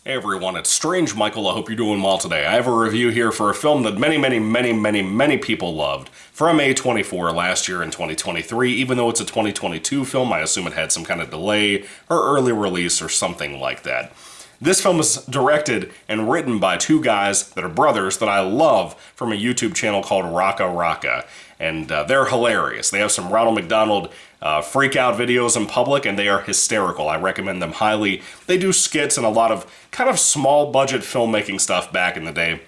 Hey everyone, it's Strange Michael. I hope you're doing well today. I have a review here for a film that many people loved from A24 last year in 2023. Even though it's a 2022 film, I assume it had some kind of delay or early release or something like that. This film is directed and written by two guys that are brothers that I love from a YouTube channel called Raka Raka. And they're hilarious. They have some Ronald McDonald freak out videos in public, and they are hysterical. I recommend them highly. They do skits and a lot of kind of small budget filmmaking stuff back in the day,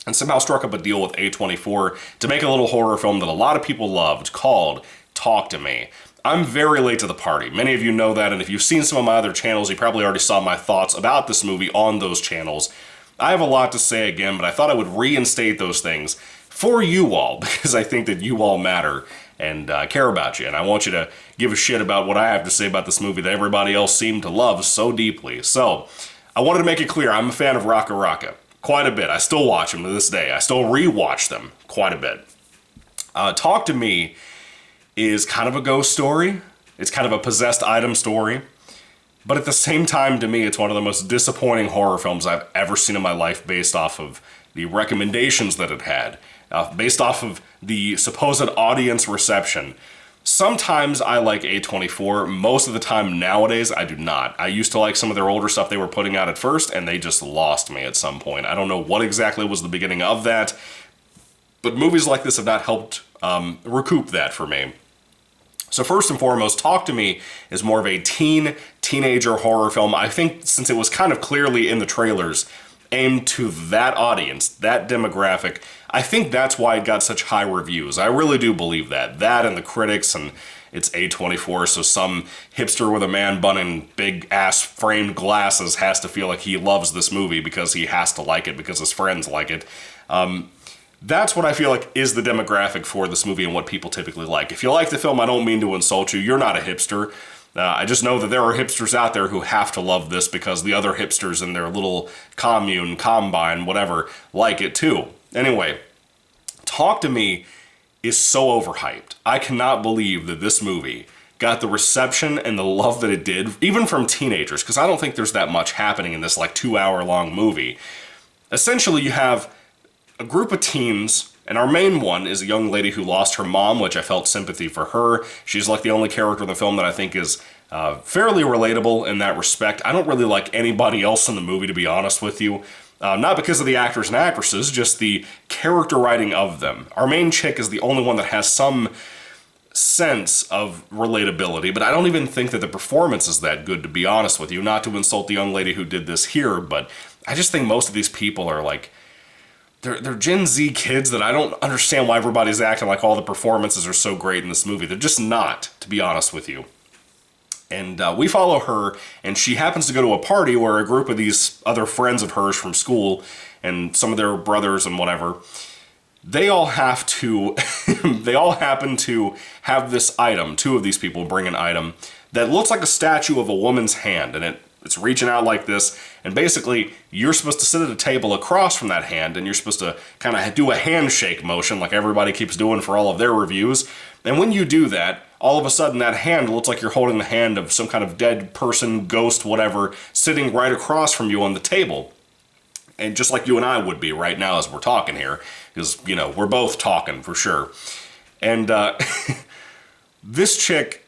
and somehow struck up a deal with A24 to make a little horror film that a lot of people loved called Talk to Me. I'm very late to the party. Many of you know that, and if you've seen some of my other channels, you probably already saw my thoughts about this movie on those channels. I have a lot to say again, but I thought I would reinstate those things for you all, because I think that you all matter and care about you, and I want you to give a shit about what I have to say about this movie that everybody else seemed to love so deeply. So, I wanted to make it clear, I'm a fan of Raka Raka. Quite a bit. I still watch them to this day. I still rewatch them quite a bit. Talk to Me is kind of a ghost story. It's kind of a possessed item story. But at the same time, to me, it's one of the most disappointing horror films I've ever seen in my life based off of the recommendations that it had, based off of the supposed audience reception. Sometimes I like A24. Most of the time nowadays, I do not. I used to like some of their older stuff they were putting out at first, and they just lost me at some point. I don't know what exactly was the beginning of that, but movies like this have not helped recoup that for me. So first and foremost, Talk to Me is more of a teenager horror film. I think since it was kind of clearly in the trailers aimed to that audience, that demographic, I think that's why it got such high reviews. I really do believe that. That and the critics, and it's A24, so some hipster with a man bun and big ass framed glasses has to feel like he loves this movie because he has to like it because his friends like it. That's what I feel like is the demographic for this movie and what people typically like. If you like the film, I don't mean to insult you. You're not a hipster. I just know that there are hipsters out there who have to love this because the other hipsters in their little commune, combine, whatever, like it too. Anyway, Talk to Me is so overhyped. I cannot believe that this movie got the reception and the love that it did, even from teenagers, because I don't think there's that much happening in this like 2-hour-long movie. Essentially, you have a group of teens, and our main one is a young lady who lost her mom, which I felt sympathy for her. She's like the only character in the film that I think is fairly relatable in that respect. I don't really like anybody else in the movie, to be honest with you. Not because of the actors and actresses, just the character writing of them. Our main chick is the only one that has some sense of relatability, but I don't even think that the performance is that good, to be honest with you. Not to insult the young lady who did this here, but I just think most of these people are like, They're Gen Z kids that I don't understand why everybody's acting like all the performances are so great in this movie. They're just not, to be honest with you. And we follow her, and she happens to go to a party where a group of these other friends of hers from school and some of their brothers and whatever, they all have to, they all happen to have this item. Two of these people bring an item that looks like a statue of a woman's hand, and it's reaching out like this, and basically you're supposed to sit at a table across from that hand, and you're supposed to kind of do a handshake motion like everybody keeps doing for all of their reviews. And when you do that, all of a sudden that hand looks like you're holding the hand of some kind of dead person, ghost, whatever, sitting right across from you on the table. And just like you and I would be right now as we're talking here, because, you know, we're both talking for sure. And this chick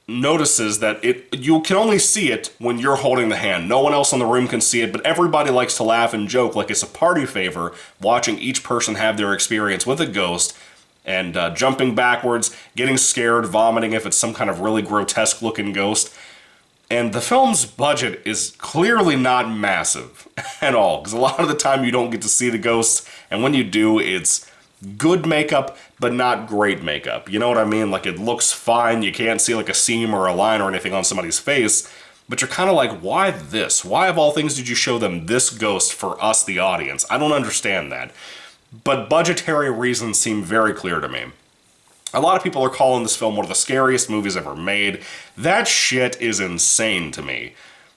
notices that you can only see it when you're holding the hand. No one else in the room can see it, but everybody likes to laugh and joke like it's a party favor watching each person have their experience with a ghost and jumping backwards, getting scared, vomiting if it's some kind of really grotesque looking ghost. And the film's budget is clearly not massive at all, because a lot of the time you don't get to see the ghosts, and when you do, it's good makeup, but not great makeup. You know what I mean? Like, it looks fine, you can't see like a seam or a line or anything on somebody's face, but you're kind of like, why this? Why of all things did you show them this ghost for us, the audience? I don't understand that. But budgetary reasons seem very clear to me. A lot of people are calling this film one of the scariest movies ever made. That shit is insane to me.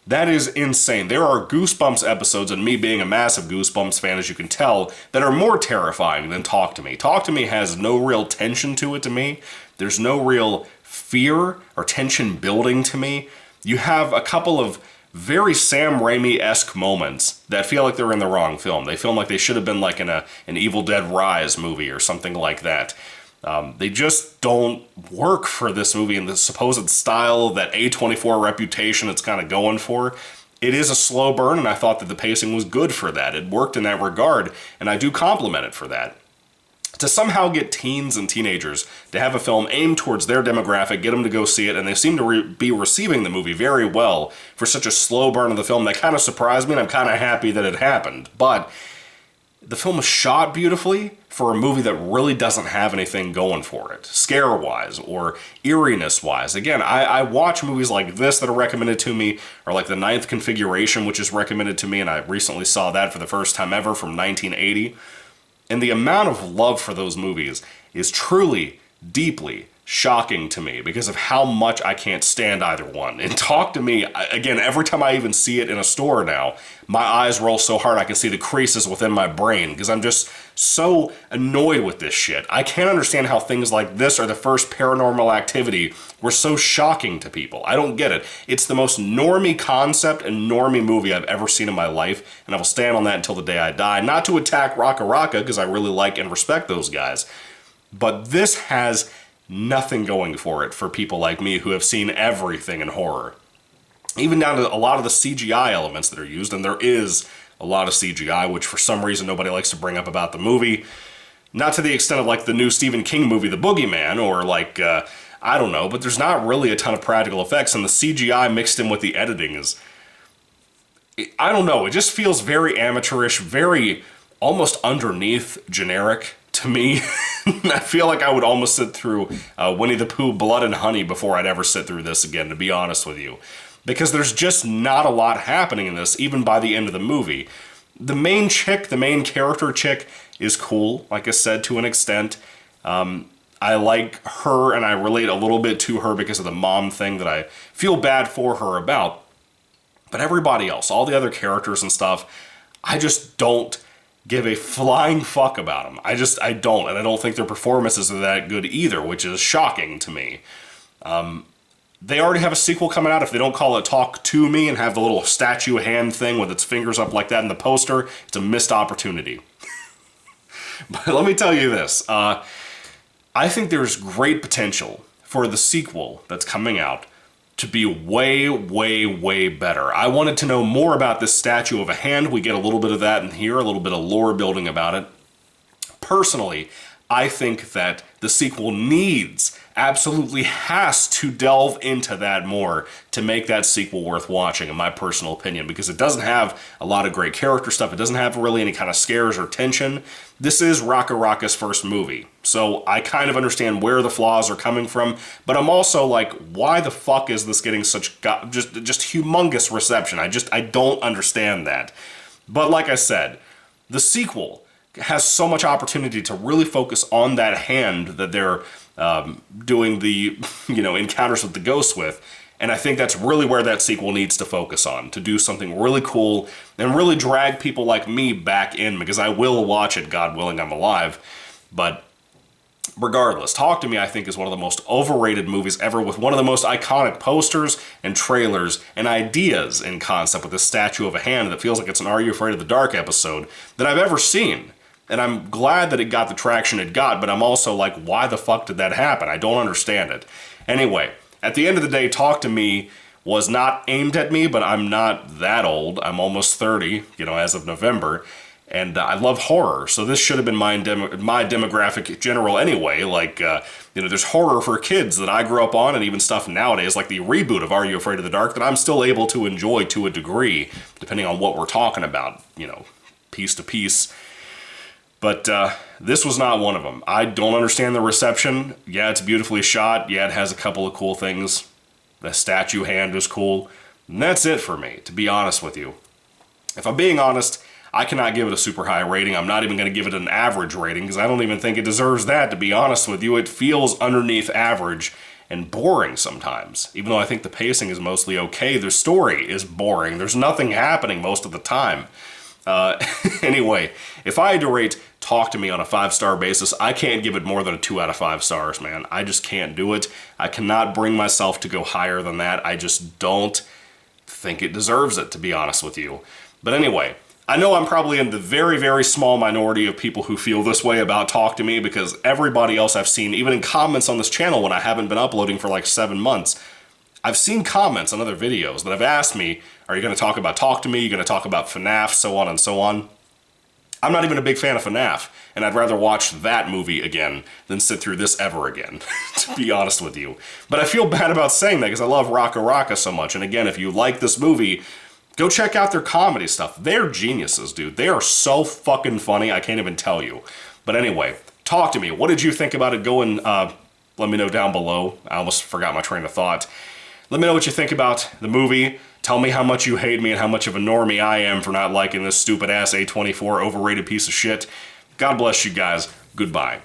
That is insane. There are Goosebumps episodes, and me being a massive Goosebumps fan, as you can tell, that are more terrifying than Talk to Me. Talk to Me has no real tension to it to me. There's no real fear or tension building to me. You have a couple of very Sam Raimi-esque moments that feel like they're in the wrong film. They feel like they should have been like in an Evil Dead Rise movie or something like that. They just don't work for this movie in the supposed style, that A24 reputation it's kind of going for. It is a slow burn, and I thought that the pacing was good for that. It worked in that regard, and I do compliment it for that. To somehow get teens and teenagers to have a film aimed towards their demographic, get them to go see it, and they seem to be receiving the movie very well for such a slow burn of the film, that kind of surprised me, and I'm kind of happy that it happened. But the film is shot beautifully for a movie that really doesn't have anything going for it, scare-wise or eeriness-wise. Again, I watch movies like this that are recommended to me, or like The Ninth Configuration, which is recommended to me, and I recently saw that for the first time ever from 1980. And the amount of love for those movies is truly, deeply shocking to me because of how much I can't stand either one. And Talk to Me, again, every time I even see it in a store now, my eyes roll so hard I can see the creases within my brain because I'm just so annoyed with this shit. I can't understand how things like this or the first Paranormal Activity were so shocking to people. I don't get it. It's the most normie concept and normie movie I've ever seen in my life, and I will stand on that until the day I die. Not to attack Raka Raka, because I really like and respect those guys, but this has nothing going for it for people like me who have seen everything in horror. Even down to a lot of the CGI elements that are used, and there is a lot of CGI, which for some reason nobody likes to bring up about the movie. Not to the extent of like the new Stephen King movie, The Boogeyman, or like, I don't know, but there's not really a ton of practical effects, and the CGI mixed in with the editing is, I don't know, it just feels very amateurish, very almost underneath generic to me. I feel like I would almost sit through Winnie the Pooh Blood and Honey before I'd ever sit through this again, to be honest with you. Because there's just not a lot happening in this, even by the end of the movie. The main chick, the main character chick, is cool, like I said, to an extent. I like her, and I relate a little bit to her because of the mom thing that I feel bad for her about. But everybody else, all the other characters and stuff, I just don't give a flying fuck about them. I don't, and I don't think their performances are that good either, which is shocking to me. They already have a sequel coming out. If they don't call it Talk to Me and have the little statue hand thing with its fingers up like that in the poster, it's a missed opportunity. But let me tell you this. I think there's great potential for the sequel that's coming out to be way, way, way better. I wanted to know more about this statue of a hand. We get a little bit of that in here, a little bit of lore building about it. Personally, I think that the sequel absolutely has to delve into that more to make that sequel worth watching, in my personal opinion, because it doesn't have a lot of great character stuff. It doesn't have really any kind of scares or tension. This is Raka Raka's first movie, so I kind of understand where the flaws are coming from, but I'm also like, why the fuck is this getting such just humongous reception? I don't understand that. But like I said, the sequel has so much opportunity to really focus on that hand that they're doing the encounters with the ghosts with, and I think that's really where that sequel needs to focus on, to do something really cool and really drag people like me back in, because I will watch it, God willing I'm alive. But regardless, Talk to Me, I think, is one of the most overrated movies ever, with one of the most iconic posters and trailers and ideas in concept, with this statue of a hand that feels like it's an Are You Afraid of the Dark episode that I've ever seen. And I'm glad that it got the traction it got, but I'm also like, why the fuck did that happen? I don't understand it. Anyway, at the end of the day, Talk to Me was not aimed at me, but I'm not that old. I'm almost 30, as of November, and I love horror, so this should have been my demographic in general anyway. Like, there's horror for kids that I grew up on, and even stuff nowadays, like the reboot of Are You Afraid of the Dark, that I'm still able to enjoy to a degree, depending on what we're talking about, piece to piece. But this was not one of them. I don't understand the reception. Yeah, it's beautifully shot. Yeah, it has a couple of cool things. The statue hand is cool. And that's it for me, to be honest with you. If I'm being honest, I cannot give it a super high rating. I'm not even going to give it an average rating, because I don't even think it deserves that, to be honest with you. It feels underneath average and boring sometimes. Even though I think the pacing is mostly okay, the story is boring. There's nothing happening most of the time. Anyway, if I had to rate Talk to Me on a 5-star basis, I can't give it more than a 2 out of 5 stars, man. I just can't do it. I cannot bring myself to go higher than that. I just don't think it deserves it, to be honest with you. But anyway, I know I'm probably in the very, very small minority of people who feel this way about Talk to Me, because everybody else I've seen, even in comments on this channel when I haven't been uploading for like 7 months, I've seen comments on other videos that have asked me, are you going to talk about Talk to Me? Are you going to talk about FNAF? So on and so on. I'm not even a big fan of FNAF, and I'd rather watch that movie again than sit through this ever again, to be honest with you. But I feel bad about saying that because I love Raka Raka so much. And again, if you like this movie, go check out their comedy stuff. They're geniuses, dude. They are so fucking funny, I can't even tell you. But anyway, Talk to Me. What did you think about it? Go and let me know down below. I almost forgot my train of thought. Let me know what you think about the movie. Tell me how much you hate me and how much of a normie I am for not liking this stupid-ass A24 overrated piece of shit. God bless you guys. Goodbye.